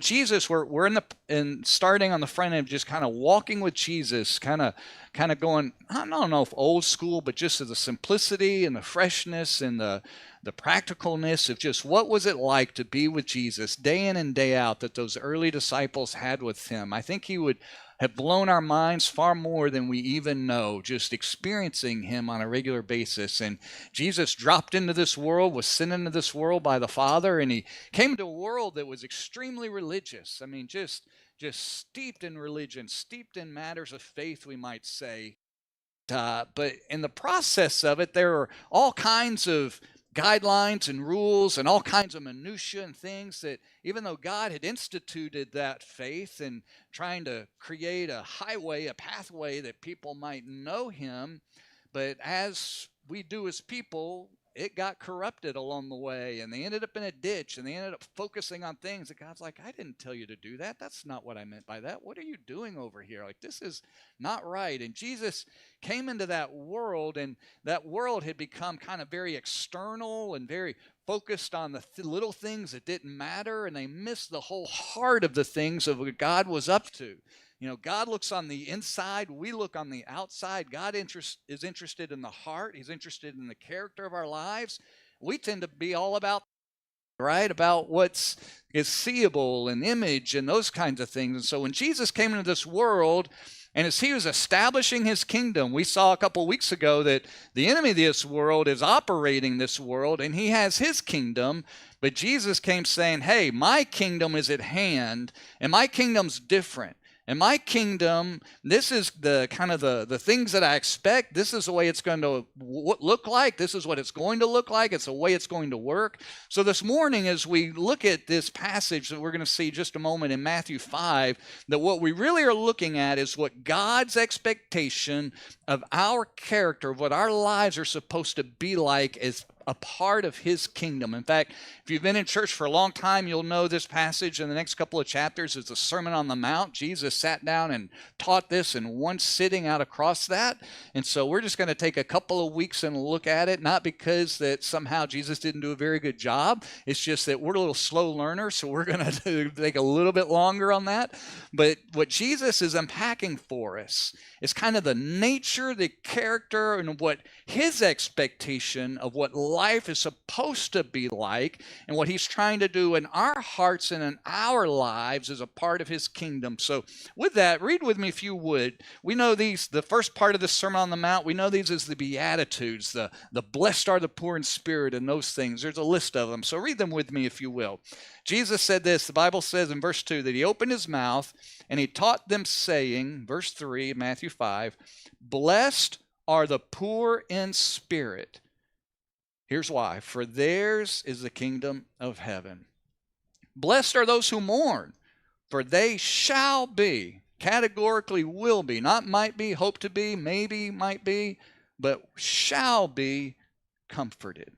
Jesus, we're in starting on the front end, just kind of walking with Jesus, kind of going, I don't know if old school, but just the simplicity and the freshness and the practicalness of just what was it like to be with Jesus day in and day out that those early disciples had with him. I think he would have blown our minds far more than we even know, just experiencing him on a regular basis. And Jesus dropped into this world, was sent into this world by the Father, and he came to a world that was extremely religious. I mean, just steeped in religion, steeped in matters of faith, we might say. But in the process of it, there are all kinds of guidelines and rules and all kinds of minutiae and things that, even though God had instituted that faith and trying to create a highway, a pathway that people might know him, but as we do as people, it got corrupted along the way, and they ended up in a ditch, and they ended up focusing on things that God's like, I didn't tell you to do that. That's not what I meant by that. What are you doing over here? Like, this is not right. And Jesus came into that world, and that world had become kind of very external and very focused on the little things that didn't matter, and they missed the whole heart of the things of what God was up to. You know, God looks on the inside, we look on the outside. God is interested in the heart. He's interested in the character of our lives. We tend to be all about, right, about what's is seeable and image and those kinds of things. And so when Jesus came into this world, and as he was establishing his kingdom, we saw a couple weeks ago that the enemy of this world is operating this world, and he has his kingdom. But Jesus came saying, hey, my kingdom is at hand, and my kingdom's different. And my kingdom, this is the kind of the things that I expect. This is the way it's going to look like. This is what it's going to look like. It's the way it's going to work. So this morning, as we look at this passage that we're going to see just a moment in Matthew 5, that what we really are looking at is what God's expectation of our character, of what our lives are supposed to be like as a part of his kingdom. In fact, if you've been in church for a long time, you'll know this passage in the next couple of chapters is the Sermon on the Mount. Jesus sat down and taught this in one sitting out across that. And so we're just going to take a couple of weeks and look at it, not because that somehow Jesus didn't do a very good job. It's just that we're a little slow learners, so we're going to take a little bit longer on that. But what Jesus is unpacking for us is kind of the nature, the character, and what his expectation of what life is supposed to be like, and what he's trying to do in our hearts and in our lives as a part of his kingdom. So with that, read with me if you would. We know these, the first part of the Sermon on the Mount, we know these as the Beatitudes, the blessed are the poor in spirit, and those things. There's a list of them. So read them with me if you will. Jesus said this, the Bible says in verse 2, that he opened his mouth and he taught them saying, verse 3, Matthew 5, blessed are the poor in spirit. Here's why. For theirs is the kingdom of heaven. Blessed are those who mourn, for they shall be, categorically will be, not might be, hope to be, maybe might be, but shall be comforted.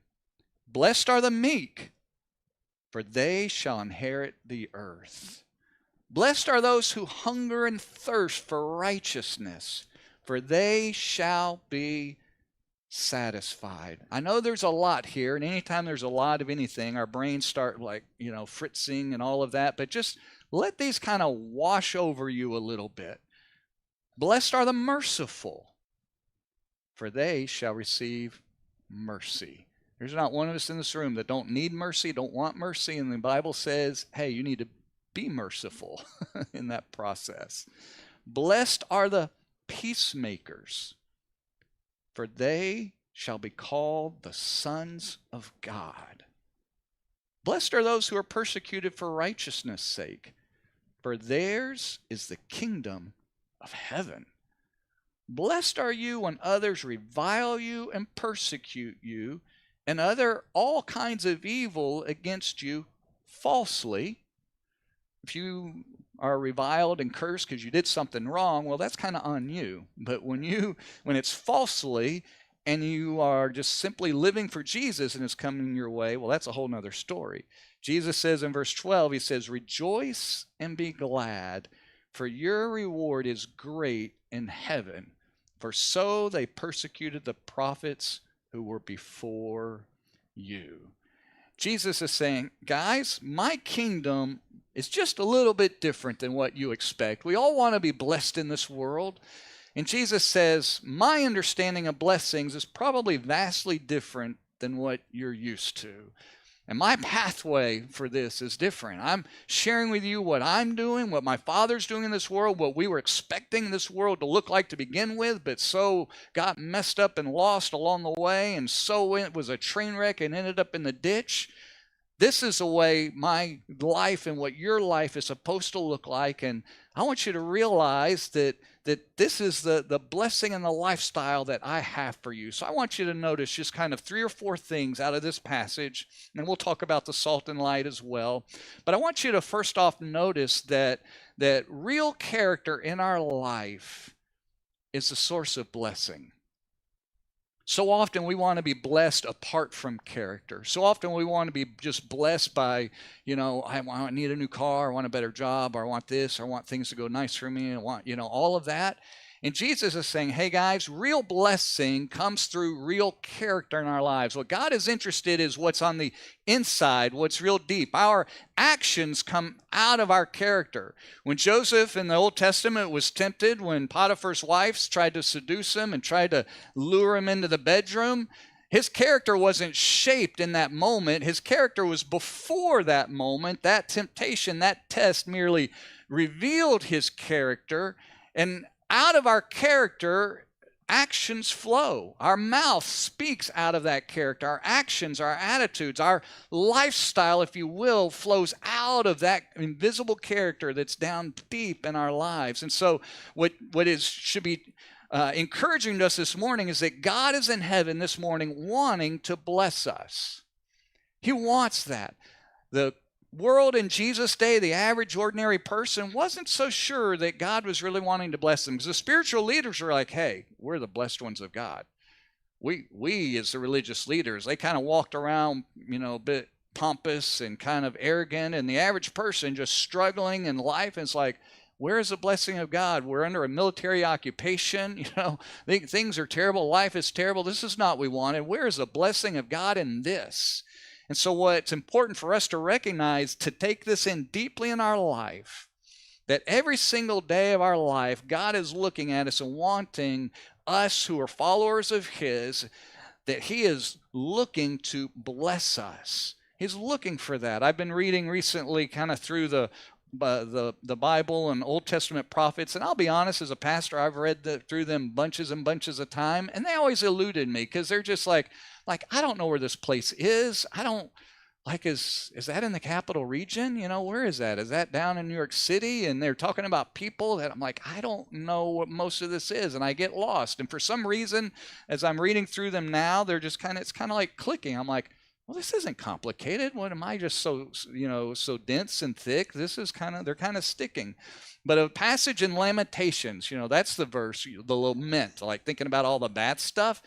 Blessed are the meek, for they shall inherit the earth. Blessed are those who hunger and thirst for righteousness, for they shall be satisfied. I know there's a lot here, and anytime there's a lot of anything, our brains start fritzing and all of that, but just let these kind of wash over you a little bit. Blessed are the merciful, for they shall receive mercy. There's not one of us in this room that don't need mercy, don't want mercy, and the Bible says, hey, you need to be merciful in that process. Blessed are the peacemakers, for they shall be called the sons of God. Blessed are those who are persecuted for righteousness' sake, for theirs is the kingdom of heaven. Blessed are you when others revile you and persecute you, and utter all kinds of evil against you falsely. If you are reviled and cursed because you did something wrong, well, that's kind of on you. But when it's falsely and you are just simply living for Jesus and it's coming your way, well, that's a whole nother story. Jesus says in verse 12, he says, rejoice and be glad, for your reward is great in heaven. For so they persecuted the prophets who were before you. Jesus is saying, guys, my kingdom is just a little bit different than what you expect. We all want to be blessed in this world. And Jesus says, my understanding of blessings is probably vastly different than what you're used to. And my pathway for this is different. I'm sharing with you what I'm doing, what my Father's doing in this world, what we were expecting this world to look like to begin with, but so got messed up and lost along the way, and so it was a train wreck and ended up in the ditch. This is the way my life and what your life is supposed to look like. And I want you to realize that this is the blessing and the lifestyle that I have for you. So I want you to notice just kind of 3 or 4 things out of this passage, and we'll talk about the salt and light as well. But I want you to first off notice that real character in our life is the source of blessing. So often we want to be blessed apart from character. So often we want to be just blessed by, I need a new car, I want a better job, or I want this, or I want things to go nice for me, I want, all of that. And Jesus is saying, hey guys, real blessing comes through real character in our lives. What God is interested in is what's on the inside, what's real deep. Our actions come out of our character. When Joseph in the Old Testament was tempted, when Potiphar's wives tried to seduce him and tried to lure him into the bedroom, his character wasn't shaped in that moment. His character was before that moment. That temptation, that test merely revealed his character. And out of our character, actions flow. Our mouth speaks out of that character. Our actions, our attitudes, our lifestyle, if you will, flows out of that invisible character that's down deep in our lives. And so what should be encouraging to us this morning is that God is in heaven this morning wanting to bless us. He wants that. The world in Jesus' day, the average ordinary person wasn't so sure that God was really wanting to bless them, because the spiritual leaders are like, hey, we're the blessed ones of God. We as the religious leaders, they kind of walked around, a bit pompous and kind of arrogant, and the average person just struggling in life, and it's like, where is the blessing of God? We're under a military occupation, things are terrible, life is terrible, this is not what we wanted. Where is the blessing of God in this? And so what's important for us to recognize, to take this in deeply in our life, that every single day of our life, God is looking at us and wanting us who are followers of His, that He is looking to bless us. He's looking for that. I've been reading recently kind of through the Bible and Old Testament prophets, and I'll be honest, as a pastor, I've read through them bunches and bunches of time, and they always eluded me, because they're just like, I don't know where this place is. I don't, is that in the capital region? Where is that? Is that down in New York City? And they're talking about people that I'm like, I don't know what most of this is, and I get lost. And for some reason, as I'm reading through them now, they're just it's kind of like clicking. I'm like, well, this isn't complicated. What am I just so dense and thick? They're kind of sticking. But a passage in Lamentations, that's the verse, the lament, like thinking about all the bad stuff.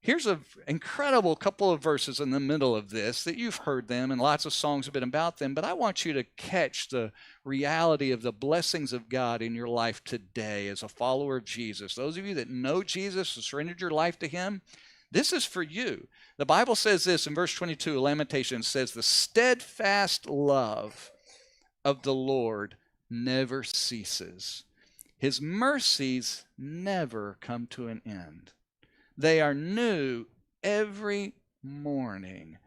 Here's an incredible couple of verses in the middle of this that you've heard them, and lots of songs have been about them, but I want you to catch the reality of the blessings of God in your life today as a follower of Jesus. Those of you that know Jesus and surrendered your life to Him, this is for you. The Bible says this in verse 22 of Lamentations, says, the steadfast love of the Lord never ceases. His mercies never come to an end. They are new every morning.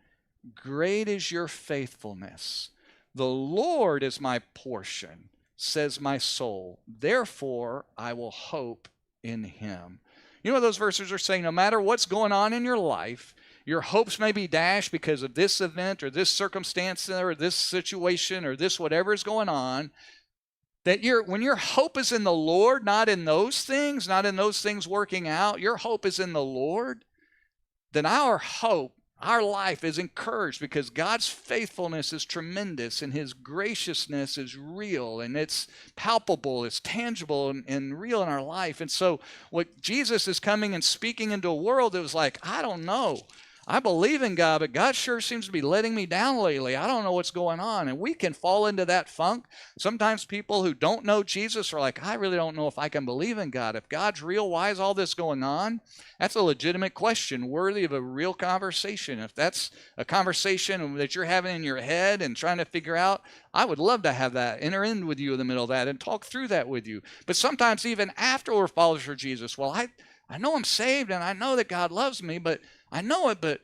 Great is your faithfulness. The Lord is my portion, says my soul. Therefore, I will hope in Him. You know what those verses are saying? No matter what's going on in your life, your hopes may be dashed because of this event or this circumstance or this situation or this whatever is going on, that when your hope is in the Lord, not in those things working out, your hope is in the Lord, then our hope, our life is encouraged, because God's faithfulness is tremendous and His graciousness is real and it's palpable, it's tangible and real in our life. And so what Jesus is coming and speaking into a world that was like, I don't know. I believe in God, but God sure seems to be letting me down lately. I don't know what's going on. And we can fall into that funk. Sometimes people who don't know Jesus are like, I really don't know if I can believe in God. If God's real, why is all this going on? That's a legitimate question, worthy of a real conversation. If that's a conversation that you're having in your head and trying to figure out, I would love to have that, enter in with you in the middle of that and talk through that with you. But sometimes even after we're followers of Jesus, well, I know I'm saved and I know that God loves me, but I know it, but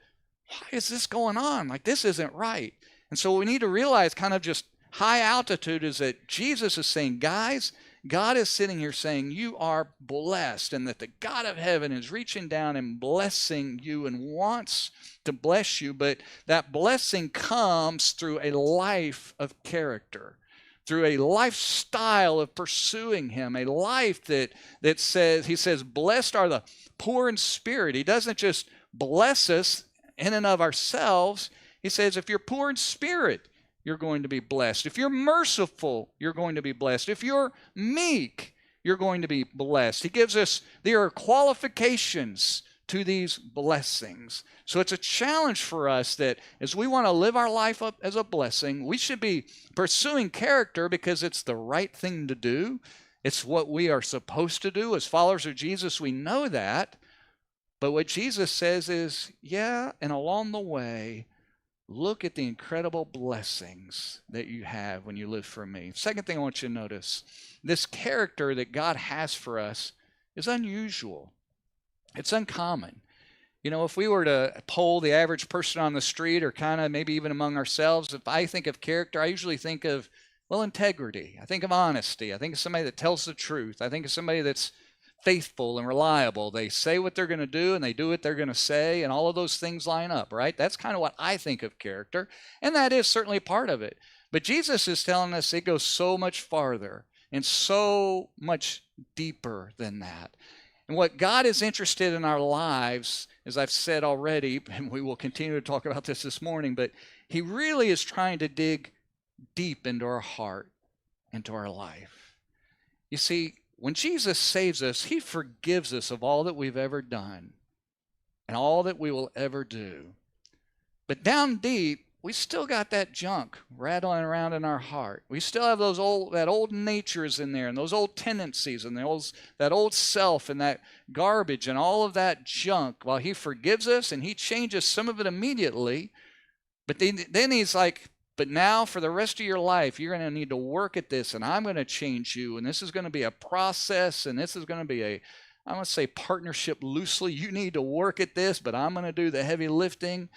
why is this going on? Like, this isn't right. And so what we need to realize, kind of just high altitude, is that Jesus is saying, guys, God is sitting here saying you are blessed, and that the God of heaven is reaching down and blessing you and wants to bless you. But that blessing comes through a life of character, through a lifestyle of pursuing him, a life that says, he says, blessed are the poor in spirit. He doesn't just bless us in and of ourselves. He says, if you're poor in spirit, you're going to be blessed. If you're merciful, you're going to be blessed. If you're meek, you're going to be blessed. He gives us, there are qualifications to these blessings. So it's a challenge for us that as we want to live our life up as a blessing, we should be pursuing character because it's the right thing to do. It's what we are supposed to do. As followers of Jesus, we know that. But what Jesus says is, yeah, and along the way, look at the incredible blessings that you have when you live for me. Second thing I want you to notice, this character that God has for us is unusual. It's uncommon. You know, if we were to poll the average person on the street, or kind of maybe even among ourselves, if I think of character, I usually think of, well, integrity. I think of honesty. I think of somebody that tells the truth. I think of somebody that's faithful and reliable. They say what they're going to do and they do what they're going to say, and all of those things line up, right? That's kind of what I think of character, and that is certainly part of it. But Jesus is telling us it goes so much farther and so much deeper than that. And what God is interested in our lives, as I've said already, and we will continue to talk about this morning, but he really is trying to dig deep into our heart, into our life. You see, when Jesus saves us, he forgives us of all that we've ever done and all that we will ever do. But down deep, we still got that junk rattling around in our heart. We still have that old natures in there, and those old tendencies, and that old self, and that garbage, and all of that junk. While he forgives us and he changes some of it immediately, but then he's like, but now for the rest of your life, you're going to need to work at this, and I'm going to change you, and this is going to be a process, and this is going to be I want to say partnership loosely. You need to work at this, but I'm going to do the heavy lifting,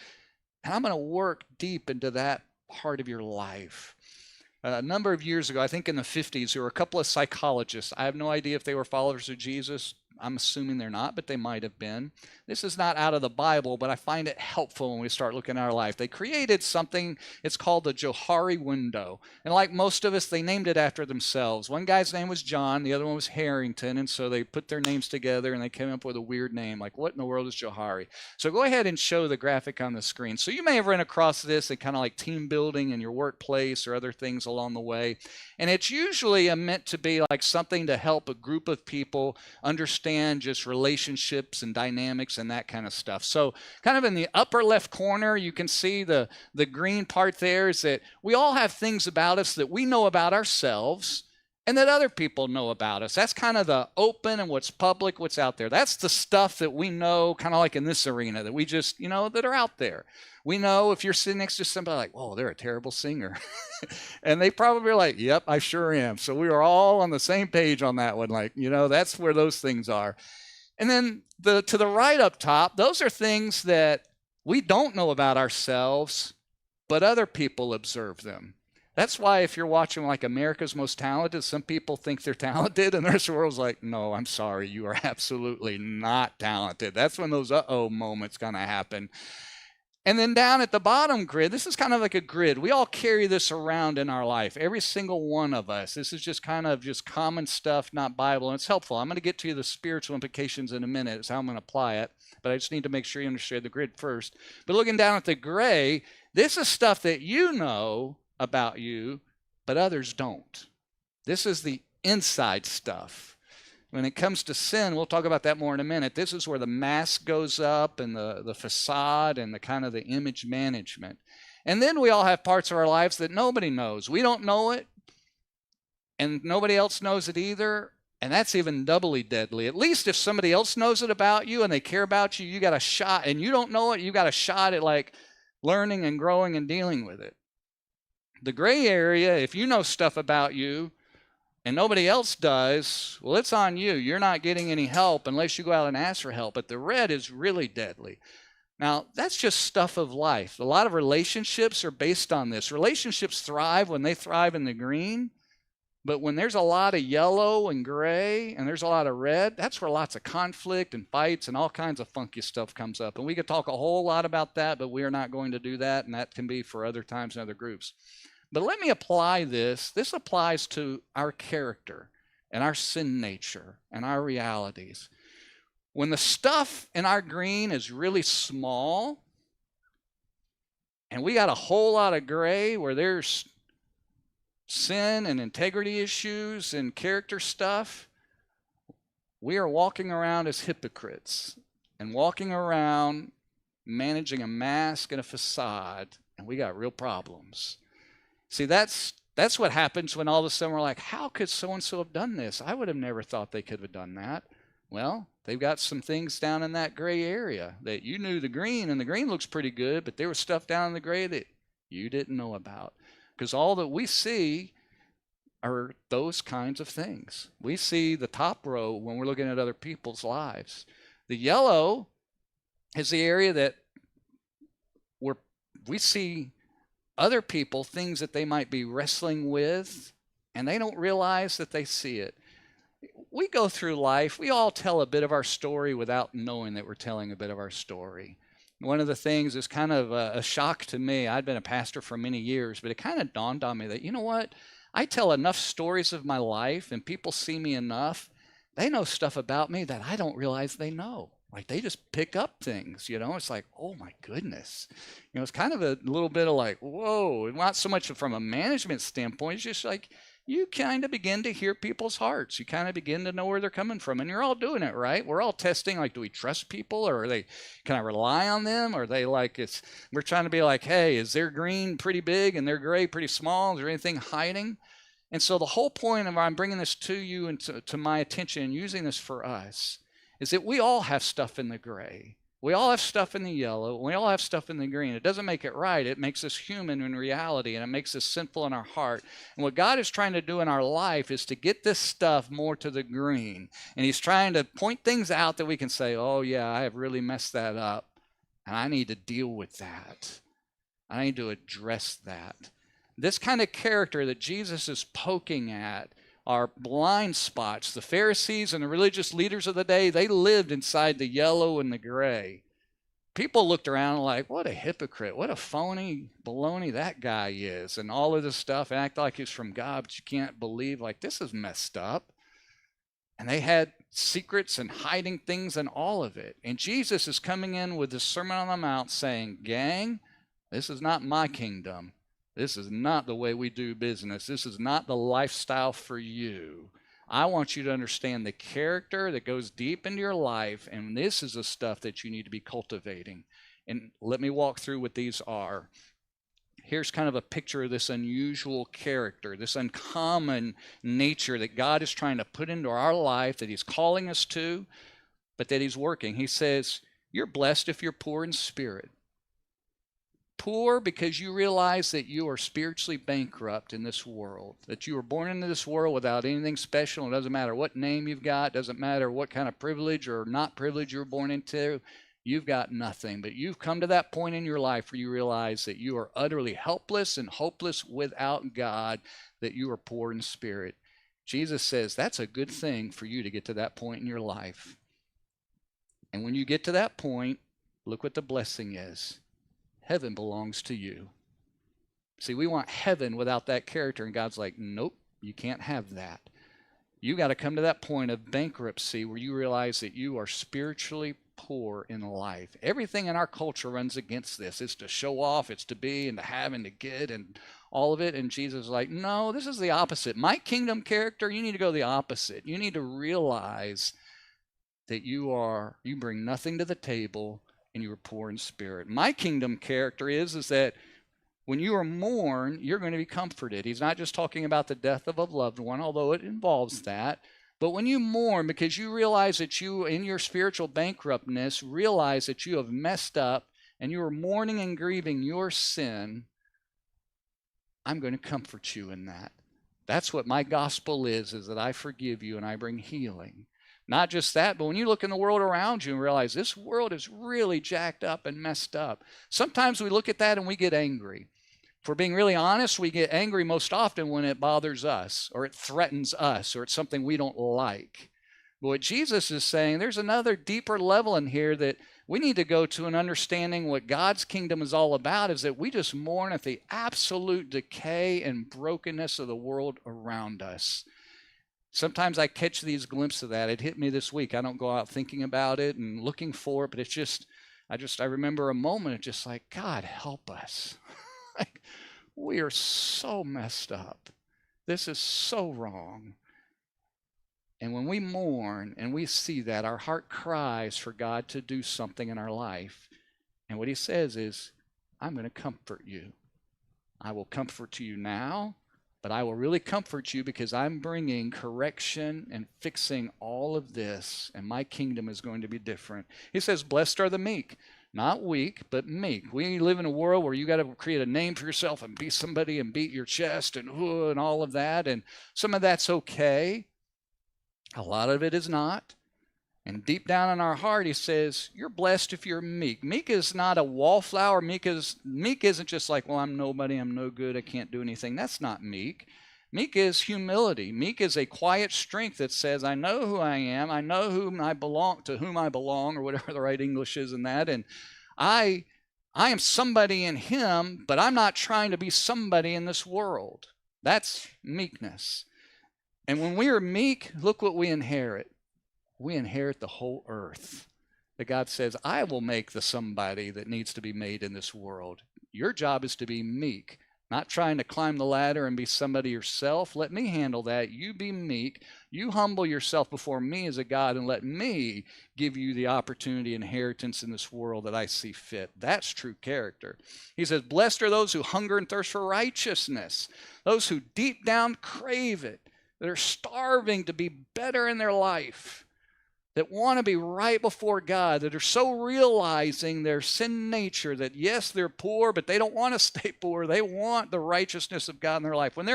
and I'm going to work deep into that part of your life. A number of years ago, I think in the 50s, there were a couple of psychologists. I have no idea if they were followers of Jesus. I'm assuming they're not, but they might have been. This is not out of the Bible, but I find it helpful when we start looking at our life. They created something, it's called the Johari window. And like most of us, they named it after themselves. One guy's name was John, the other one was Harrington, and so they put their names together and they came up with a weird name, like what in the world is Johari? So go ahead and show the graphic on the screen. So you may have run across this in kind of like team building in your workplace or other things along the way. And it's usually meant to be like something to help a group of people understand just relationships and dynamics and that kind of stuff. So kind of in the upper left corner, you can see the green part there is that we all have things about us that we know about ourselves and that other people know about us. That's kind of the open and what's public, what's out there. That's the stuff that we know, kind of like in this arena, that we just, that are out there. We know if you're sitting next to somebody like, whoa, they're a terrible singer. And they probably are like, yep, I sure am. So we are all on the same page on that one. Like, that's where those things are. And then to the right up top, those are things that we don't know about ourselves, but other people observe them. That's why if you're watching like America's Most Talented, some people think they're talented and the rest of the world's like, no, I'm sorry, you are absolutely not talented. That's when those uh-oh moments kind of happen. And then down at the bottom grid, this is kind of like a grid. We all carry this around in our life, every single one of us. This is just kind of just common stuff, not Bible, and it's helpful. I'm going to get to the spiritual implications in a minute. It's how I'm going to apply it, but I just need to make sure you understand the grid first. But looking down at the gray, this is stuff that you know about you, but others don't. This is the inside stuff. When it comes to sin, we'll talk about that more in a minute. This is where the mask goes up and the facade and the kind of the image management. And then we all have parts of our lives that nobody knows. We don't know it, and nobody else knows it either. And that's even doubly deadly. At least if somebody else knows it about you and they care about you, you got a shot, and you don't know it, you got a shot at like learning and growing and dealing with it. The gray area, if you know stuff about you and nobody else does, well, it's on you. You're not getting any help unless you go out and ask for help. But the red is really deadly. Now, that's just stuff of life. A lot of relationships are based on this. Relationships thrive when they thrive in the green. But when there's a lot of yellow and gray and there's a lot of red, that's where lots of conflict and fights and all kinds of funky stuff comes up. And we could talk a whole lot about that, but we are not going to do that. And that can be for other times in other groups. But let me apply this. This applies to our character and our sin nature and our realities. When the stuff in our green is really small and we got a whole lot of gray where there's sin and integrity issues and character stuff, we are walking around as hypocrites and walking around managing a mask and a facade, and we got real problems. See, that's what happens when all of a sudden we're like, how could so-and-so have done this? I would have never thought they could have done that. Well, they've got some things down in that gray area that you knew the green, and the green looks pretty good, but there was stuff down in the gray that you didn't know about. Because all that we see are those kinds of things. We see the top row when we're looking at other people's lives. The yellow is the area that where we see other people, things that they might be wrestling with, and they don't realize that they see it. We go through life, we all tell a bit of our story without knowing that we're telling a bit of our story. One of the things is kind of a shock to me. I'd been a pastor for many years, but it kind of dawned on me that, you know what? I tell enough stories of my life and people see me enough. They know stuff about me that I don't realize they know. Like they just pick up things, you know? It's like, oh my goodness. You know, it's kind of a little bit of like, whoa, not so much from a management standpoint. It's just like, you kind of begin to hear people's hearts. You kind of begin to know where they're coming from. And you're all doing it, right? We're all testing, like, do we trust people? Or can I rely on them? Or are they like, we're trying to be like, hey, is their green pretty big and their gray pretty small? Is there anything hiding? And so the whole point of I'm bringing this to you and to my attention and using this for us is that we all have stuff in the gray. We all have stuff in the yellow. We all have stuff in the green. It doesn't make it right. It makes us human in reality, and it makes us sinful in our heart. And what God is trying to do in our life is to get this stuff more to the green. And he's trying to point things out that we can say, oh, yeah, I have really messed that up, and I need to deal with that. I need to address that. This kind of character that Jesus is poking at are blind spots. The Pharisees and the religious leaders of the day, they lived inside the yellow and the gray. People looked around like, what a hypocrite, what a phony baloney that guy is, and all of this stuff, and act like he's from God, but you can't believe, like, this is messed up. And they had secrets and hiding things and all of it. And Jesus is coming in with the Sermon on the Mount saying, gang, this is not my kingdom. This is not the way we do business. This is not the lifestyle for you. I want you to understand the character that goes deep into your life, and this is the stuff that you need to be cultivating. And let me walk through what these are. Here's kind of a picture of this unusual character, this uncommon nature that God is trying to put into our life, that he's calling us to, but that he's working. He says, you're blessed if you're poor in spirit. Poor because you realize that you are spiritually bankrupt in this world, that you were born into this world without anything special. It doesn't matter what name you've got, doesn't matter what kind of privilege or not privilege you were born into, you've got nothing. But you've come to that point in your life where you realize that you are utterly helpless and hopeless without God, that you are poor in spirit. Jesus says that's a good thing for you to get to that point in your life. And when you get to that point, look what the blessing is. Heaven belongs to you. See, we want heaven without that character, and God's like, nope, you can't have that. You got to come to that point of bankruptcy where you realize that you are spiritually poor in life. Everything in our culture runs against this. It's to show off, it's to be and to have and to get and all of it. And Jesus is like, no, this is the opposite. My kingdom character, you need to go the opposite. You need to realize that you bring nothing to the table and you are poor in spirit. My kingdom character is that when you are mourned, you're going to be comforted. He's not just talking about the death of a loved one, although it involves that. But when you mourn, because you realize that you, in your spiritual bankruptness, realize that you have messed up and you are mourning and grieving your sin, I'm going to comfort you in that. That's what my gospel is that I forgive you and I bring healing. Not just that, but when you look in the world around you and realize this world is really jacked up and messed up, sometimes we look at that and we get angry. If we're being really honest, we get angry most often when it bothers us or it threatens us or it's something we don't like. But what Jesus is saying, there's another deeper level in here that we need to go to, and understanding what God's kingdom is all about is that we just mourn at the absolute decay and brokenness of the world around us. Sometimes I catch these glimpses of that. It hit me this week. I don't go out thinking about it and looking for it, but it's just, I remember a moment of just like, God, help us. Like, we are so messed up. This is so wrong. And when we mourn and we see that, our heart cries for God to do something in our life. And what he says is, I'm going to comfort you. I will comfort you now. But I will really comfort you because I'm bringing correction and fixing all of this, and my kingdom is going to be different. He says, blessed are the meek, not weak, but meek. We live in a world where you got to create a name for yourself and be somebody and beat your chest and all of that, and some of that's okay. A lot of it is not. And deep down in our heart, he says, you're blessed if you're meek. Meek is not a wallflower. Meek isn't just like, well, I'm nobody, I'm no good, I can't do anything. That's not meek. Meek is humility. Meek is a quiet strength that says, I know who I am, I know to whom I belong, or whatever the right English is in that, and I am somebody in him, but I'm not trying to be somebody in this world. That's meekness. And when we are meek, look what we inherit. We inherit the whole earth. That God says, I will make the somebody that needs to be made in this world. Your job is to be meek, not trying to climb the ladder and be somebody yourself. Let me handle that. You be meek. You humble yourself before me as a God, and let me give you the opportunity, inheritance in this world that I see fit. That's true character. He says, blessed are those who hunger and thirst for righteousness, those who deep down crave it, that are starving to be better in their life, that want to be right before God, that are so realizing their sin nature that, yes, they're poor, but they don't want to stay poor. They want the righteousness of God in their life. When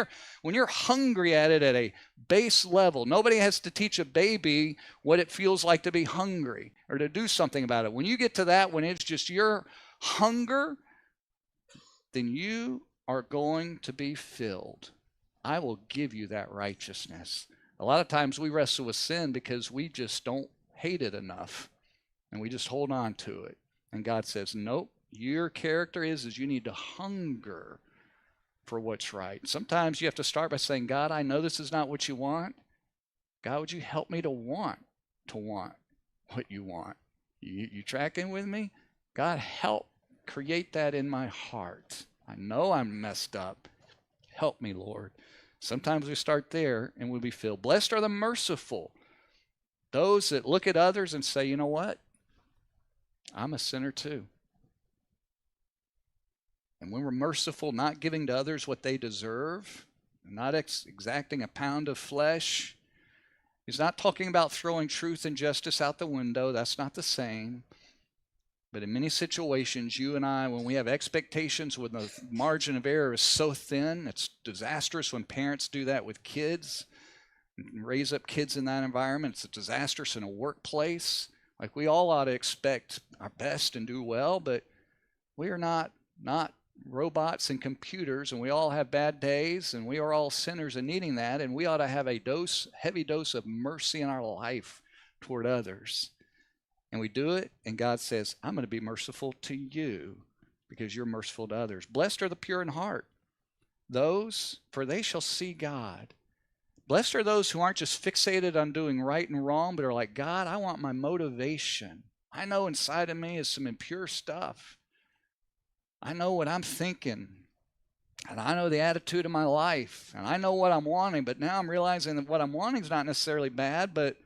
you're hungry at it at a base level, nobody has to teach a baby what it feels like to be hungry or to do something about it. When you get to that, when it's just your hunger, then you are going to be filled. I will give you that righteousness. A lot of times we wrestle with sin because we just don't hate it enough, and we just hold on to it. And God says, nope, your character is you need to hunger for what's right. Sometimes you have to start by saying, God, I know this is not what you want. God, would you help me to want what you want? You tracking with me? God, help create that in my heart. I know I'm messed up. Help me, Lord. Sometimes we start there and we'll be filled. Blessed are the merciful, those that look at others and say, you know what? I'm a sinner too. And when we're merciful, not giving to others what they deserve, not exacting a pound of flesh, he's not talking about throwing truth and justice out the window. That's not the same. But in many situations, you and I, when we have expectations when the margin of error is so thin, it's disastrous when parents do that with kids and raise up kids in that environment. It's disastrous in a workplace. Like, we all ought to expect our best and do well, but we are not robots and computers, and we all have bad days, and we are all sinners and needing that, and we ought to have a heavy dose of mercy in our life toward others. And we do it, and God says, I'm going to be merciful to you because you're merciful to others. Blessed are the pure in heart, for they shall see God. Blessed are those who aren't just fixated on doing right and wrong, but are like, God, I want my motivation. I know inside of me is some impure stuff. I know what I'm thinking. And I know the attitude of my life, and I know what I'm wanting, but now I'm realizing that what I'm wanting is not necessarily bad, but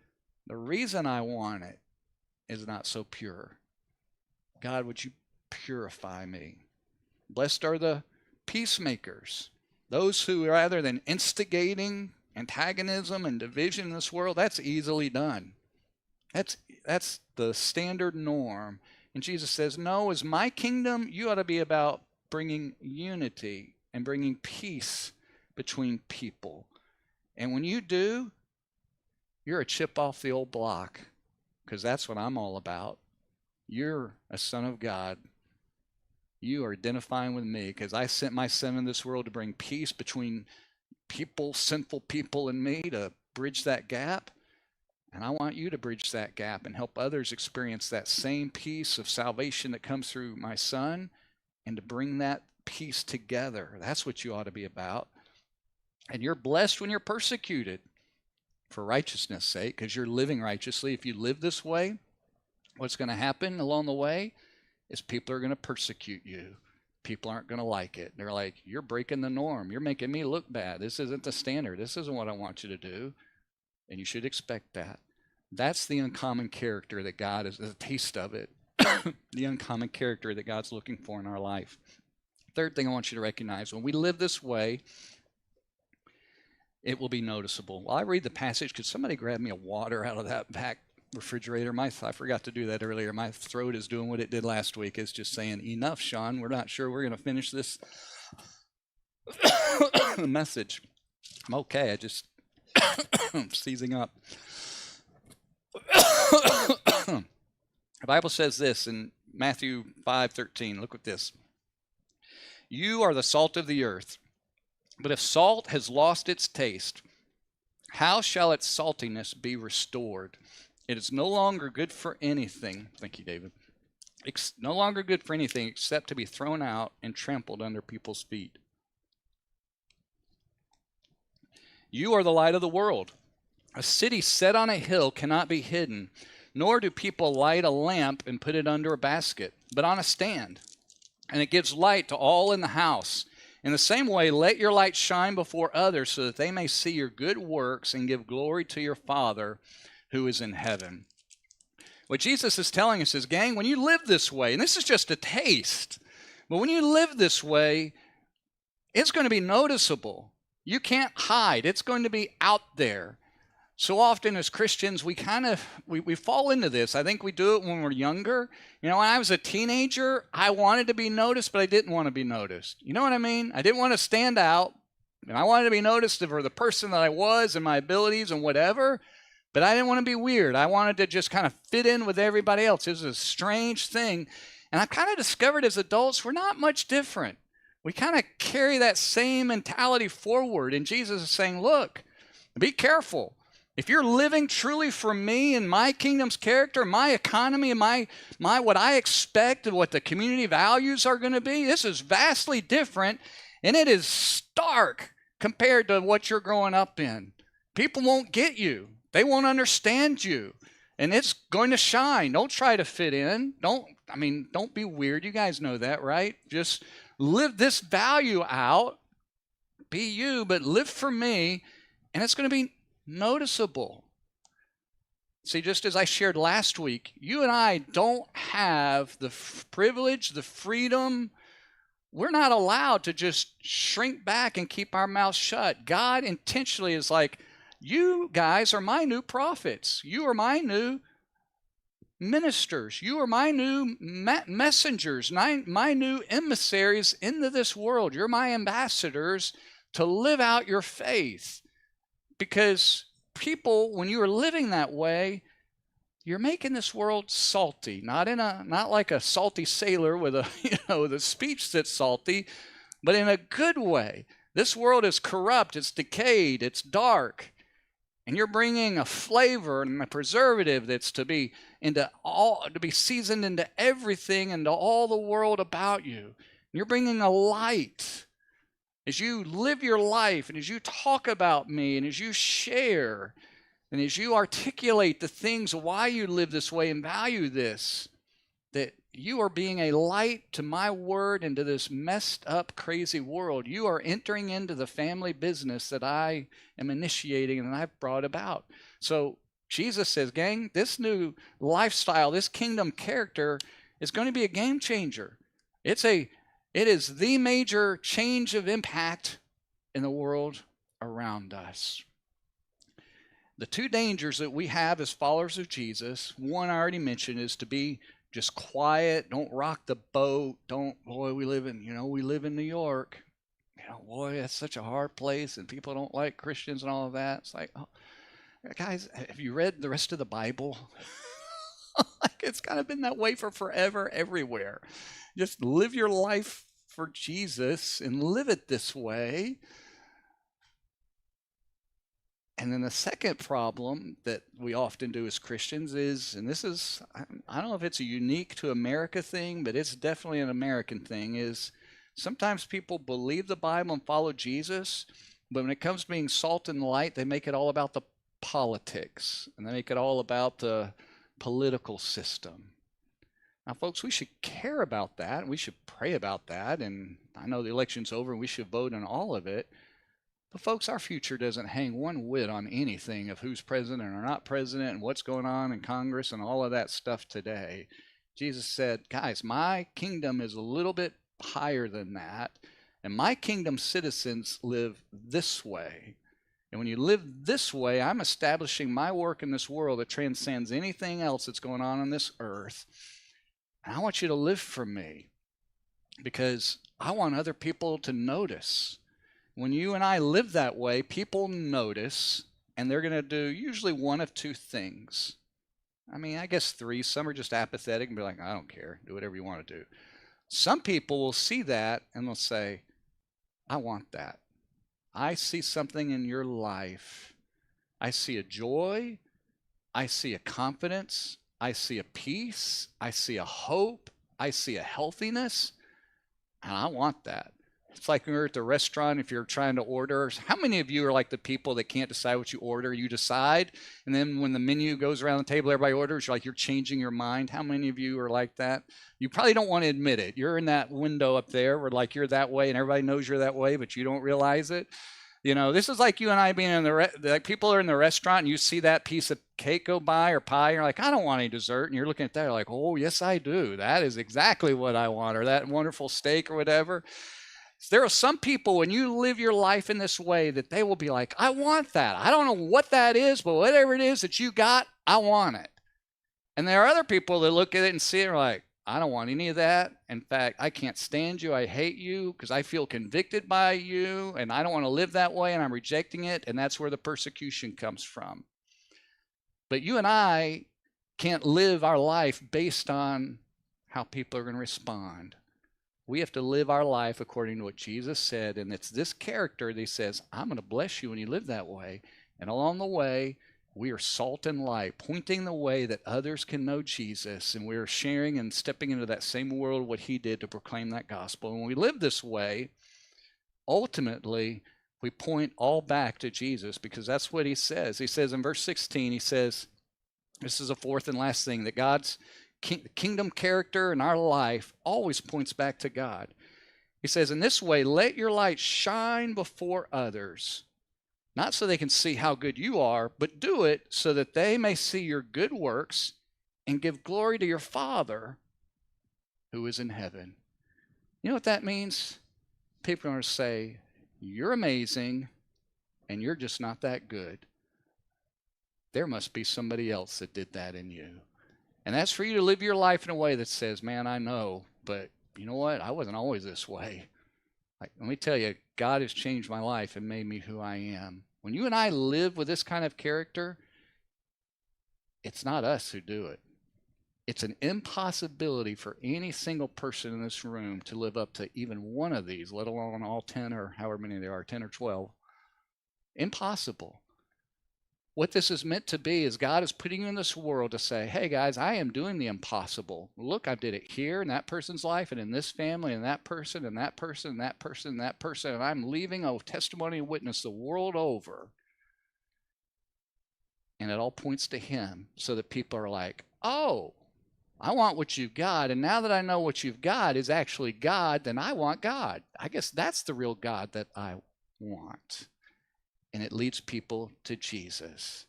the reason I want it is not so pure. God, would you purify me? Blessed are the peacemakers, those who, rather than instigating antagonism and division in this world, that's easily done. That's the standard norm. And Jesus says, no, as my kingdom, you ought to be about bringing unity and bringing peace between people. And when you do, you're a chip off the old block, because that's what I'm all about. You're a son of God. You are identifying with me because I sent my son in this world to bring peace between people, sinful people, and me, to bridge that gap. And I want you to bridge that gap and help others experience that same peace of salvation that comes through my son, and to bring that peace together. That's what you ought to be about. And you're blessed when you're persecuted for righteousness' sake, because you're living righteously. If you live this way, what's going to happen along the way is people are going to persecute you. People aren't going to like it. They're like, you're breaking the norm. You're making me look bad. This isn't the standard. This isn't what I want you to do. And you should expect that. That's the uncommon character that God is, a taste of it. The uncommon character that God's looking for in our life. Third thing I want you to recognize, when we live this way, it will be noticeable. While I read the passage, could somebody grab me a water out of that back refrigerator? I forgot to do that earlier. My throat is doing what it did last week. It's just saying, enough, Sean. We're not sure we're going to finish this message. I'm okay. I just I'm seizing up. The Bible says this in Matthew 5:13. Look at this. You are the salt of the earth. But if salt has lost its taste, how shall its saltiness be restored? It is no longer good for anything. Thank you, David. It's no longer good for anything except to be thrown out and trampled under people's feet. You are the light of the world. A city set on a hill cannot be hidden, nor do people light a lamp and put it under a basket, but on a stand, and it gives light to all in the house. In the same way, let your light shine before others so that they may see your good works and give glory to your Father who is in heaven. What Jesus is telling us is, gang, when you live this way, and this is just a taste, but when you live this way, it's going to be noticeable. You can't hide. It's going to be out there. So often as Christians, we fall into this. I think we do it when we're younger. You know, when I was a teenager, I wanted to be noticed, but I didn't want to be noticed. You know what I mean? I didn't want to stand out, and I wanted to be noticed for the person that I was and my abilities and whatever, but I didn't want to be weird. I wanted to just kind of fit in with everybody else. It was a strange thing. And I kind of discovered as adults, we're not much different. We kind of carry that same mentality forward. And Jesus is saying, look, be careful. If you're living truly for me and my kingdom's character, my economy, and my what I expect and what the community values are going to be, this is vastly different, and it is stark compared to what you're growing up in. People won't get you. They won't understand you, and it's going to shine. Don't try to fit in. Don't be weird. You guys know that, right? Just live this value out. Be you, but live for me, and it's going to be noticeable. See, just as I shared last week, you and I don't have the privilege, the freedom. We're not allowed to just shrink back and keep our mouths shut. God intentionally is like, you guys are my new prophets. You are my new ministers. You are my new messengers, my new emissaries into this world. You're my ambassadors to live out your faith. Because people, when you are living that way, you're making this world salty. Not like a salty sailor with a speech that's salty, but in a good way. This world is corrupt, it's decayed, it's dark. And you're bringing a flavor and a preservative that's to be seasoned into everything, into all the world about you. And you're bringing a light. As you live your life and as you talk about me and as you share and as you articulate the things of why you live this way and value this, that You are being a light to my word and to this messed up, crazy world. You are entering into the family business that I am initiating and I've brought about. So Jesus says, gang, this new lifestyle, this kingdom character is going to be a game changer. It is the major change of impact in the world around us. The two dangers that we have as followers of Jesus, one I already mentioned, is to be just quiet, don't rock the boat, boy, we live in New York. Boy, that's such a hard place, and people don't like Christians and all of that. It's like, oh, guys, have you read the rest of the Bible? Like, it's kind of been that way for forever everywhere. Just live your life for Jesus and live it this way. And then the second problem that we often do as Christians is, and this is, I don't know if it's a unique to America thing, but it's definitely an American thing, is sometimes people believe the Bible and follow Jesus, but when it comes to being salt and light, they make it all about the politics, and they make it all about the political system. Now, folks, we should care about that, and we should pray about that, and I know the election's over, and we should vote on all of it. But folks, our future doesn't hang one whit on anything of who's president or not president and what's going on in Congress and all of that stuff today. Jesus said, guys, my kingdom is a little bit higher than that, and my kingdom citizens live this way. And when you live this way, I'm establishing my work in this world that transcends anything else that's going on this earth. And I want you to live for me because I want other people to notice. When you and I live that way, people notice, and they're going to do usually one of two things. I mean, I guess three. Some are just apathetic and be like, I don't care. Do whatever you want to do. Some people will see that and they'll say, I want that. I see something in your life. I see a joy. I see a confidence. I see a peace. I see a hope. I see a healthiness. And I want that. It's like when you're at the restaurant, if you're trying to order. How many of you are like the people that can't decide what you order? You decide, and then when the menu goes around the table, everybody orders, you're changing your mind. How many of you are like that? You probably don't want to admit it. You're in that window up there where you're that way, and everybody knows you're that way, but you don't realize it. This is like you and I being in like people are in the restaurant, and you see that piece of cake go by or pie, and you're like, I don't want any dessert, and you're looking at that, you're like, oh, yes, I do. That is exactly what I want, or that wonderful steak or whatever. There are some people, when you live your life in this way, that they will be like, I want that. I don't know what that is, but whatever it is that you got, I want it. And there are other people that look at it and see it and are like, I don't want any of that. In fact, I can't stand you. I hate you because I feel convicted by you, and I don't want to live that way, and I'm rejecting it, and that's where the persecution comes from. But you and I can't live our life based on how people are going to respond. We have to live our life according to what Jesus said, and it's this character that he says, I'm going to bless you when you live that way. And along the way, we are salt and light, pointing the way that others can know Jesus, and we are sharing and stepping into that same world what he did to proclaim that gospel. And when we live this way, ultimately, we point all back to Jesus, because that's what he says. He says in verse 16, he says, this is a fourth and last thing, that God's kingdom character in our life always points back to God. He says, in this way, let your light shine before others, not so they can see how good you are, but do it so that they may see your good works and give glory to your Father who is in heaven. You know what that means? People are going to say, you're amazing, and you're just not that good. There must be somebody else that did that in you. And that's for you to live your life in a way that says, man, I know, but you know what? I wasn't always this way. Let me tell you, God has changed my life and made me who I am. When you and I live with this kind of character, it's not us who do it. It's an impossibility for any single person in this room to live up to even one of these, let alone all 10 or however many there are, 10 or 12. Impossible. What this is meant to be is God is putting you in this world to say, hey guys, I am doing the impossible. Look, I did it here in that person's life and in this family and that person and that person and that person and that person, and I'm leaving a testimony and witness the world over. And it all points to him so that people are like, oh, I want what you've got. And now that I know what you've got is actually God, then I want God. I guess that's the real God that I want. And it leads people to Jesus.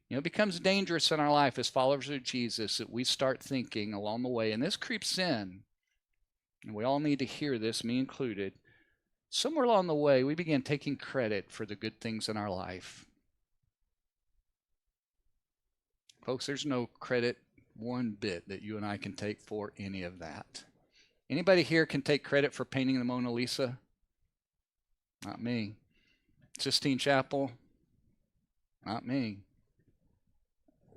It becomes dangerous in our life as followers of Jesus that we start thinking along the way, and this creeps in, and we all need to hear this, me included. Somewhere along the way, we begin taking credit for the good things in our life. Folks, there's no credit one bit that you and I can take for any of that. Anybody here can take credit for painting the Mona Lisa? Not me. Sistine Chapel? Not me.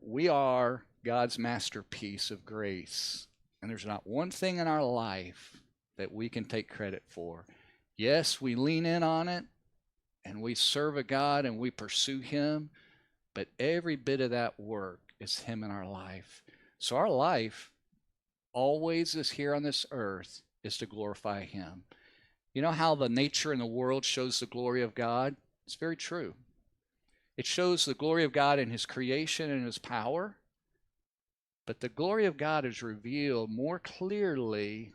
We are God's masterpiece of grace, and there's not one thing in our life that we can take credit for. Yes, we lean in on it, and we serve a God, and we pursue Him, but every bit of that work is Him in our life. So our life always is here on this earth is to glorify Him. You know how the nature in the world shows the glory of God? It's very true. It shows the glory of God in His creation and His power, but the glory of God is revealed more clearly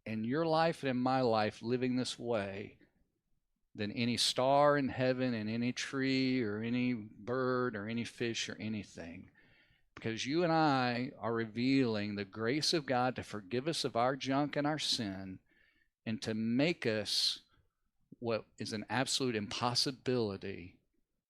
in your life and in my life living this way than any star in heaven and any tree or any bird or any fish or anything. Because you and I are revealing the grace of God to forgive us of our junk and our sin and to make us what is an absolute impossibility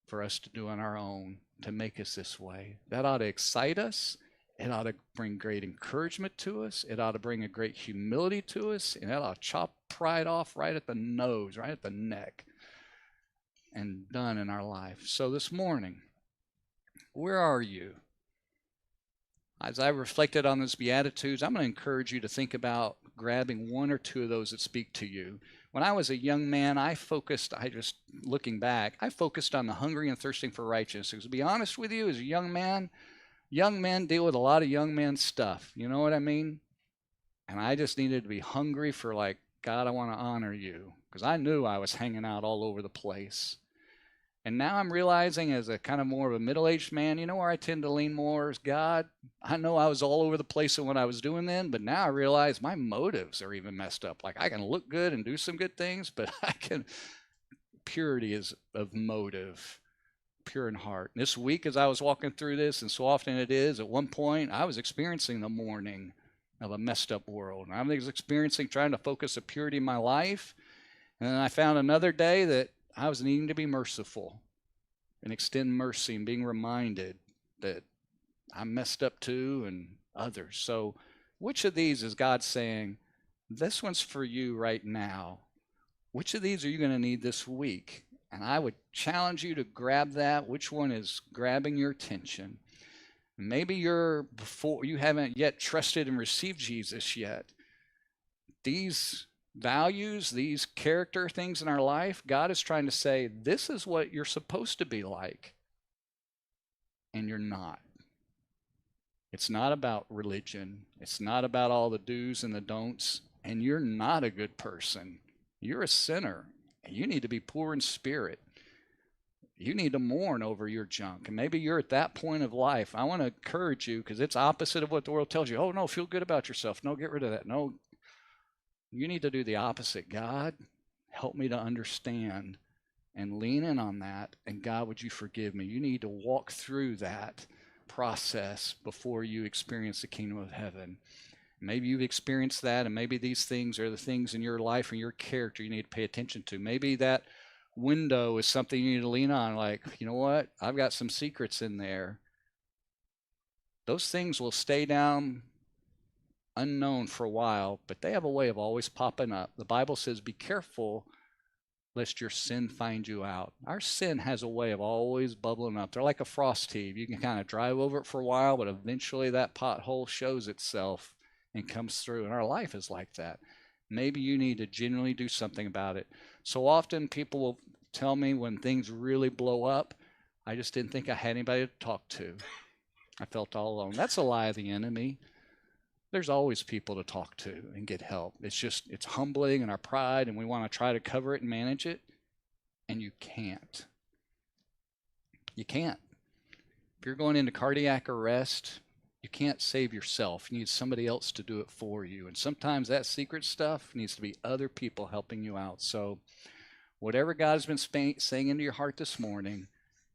for us to do on our own, to make us this way. That ought to excite us. It ought to bring great encouragement to us. It ought to bring a great humility to us. And it ought to chop pride off right at the nose, right at the neck, and done in our life. So this morning, where are you? As I reflected on those Beatitudes, I'm going to encourage you to think about grabbing one or two of those that speak to you. When I was a young man, looking back, I focused on the hungry and thirsting for righteousness. Because to be honest with you, as a young man, young men deal with a lot of young man stuff. You know what I mean? And I just needed to be hungry for God, I want to honor you. Because I knew I was hanging out all over the place. And now I'm realizing as a kind of more of a middle-aged man, you know where I tend to lean more is God. I know I was all over the place in what I was doing then, but now I realize my motives are even messed up. I can look good and do some good things, but purity is of motive, pure in heart. This week as I was walking through this, and so often it is, at one point I was experiencing the mourning of a messed up world. And I was experiencing trying to focus on purity in my life. And then I found another day that I was needing to be merciful and extend mercy and being reminded that I'm messed up too and others. So which of these is God saying, this one's for you right now? Which of these are you going to need this week? And I would challenge you to grab that. Which one is grabbing your attention? Maybe you haven't yet trusted and received Jesus yet. These values, these character things in our life, God is trying to say, this is what you're supposed to be like. And you're not. It's not about religion. It's not about all the do's and the don'ts. And you're not a good person. You're a sinner. And you need to be poor in spirit. You need to mourn over your junk. And maybe you're at that point of life. I want to encourage you, because it's opposite of what the world tells you. Oh, no, feel good about yourself. No, get rid of that. No, you need to do the opposite. God, help me to understand and lean in on that. And God, would you forgive me? You need to walk through that process before you experience the kingdom of heaven. Maybe you've experienced that, and maybe these things are the things in your life and your character you need to pay attention to. Maybe that window is something you need to lean on, like, you know what? I've got some secrets in there. Those things will stay down unknown for a while, but they have a way of always popping up. The Bible says, be careful lest your sin find you out. Our sin has a way of always bubbling up. They're like a frost heave. You can kind of drive over it for a while, but eventually that pothole shows itself and comes through. And our life is like that. Maybe you need to genuinely do something about it. So often people will tell me when things really blow up, I just didn't think I had anybody to talk to. I felt all alone. That's a lie of the enemy. There's always people to talk to and get help. It's humbling in our pride, and we want to try to cover it and manage it, and you can't. You can't. If you're going into cardiac arrest, You can't save yourself. You need somebody else to do it for you. And sometimes that secret stuff needs to be other people helping you out. So whatever God has been saying into your heart this morning,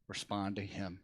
respond to him.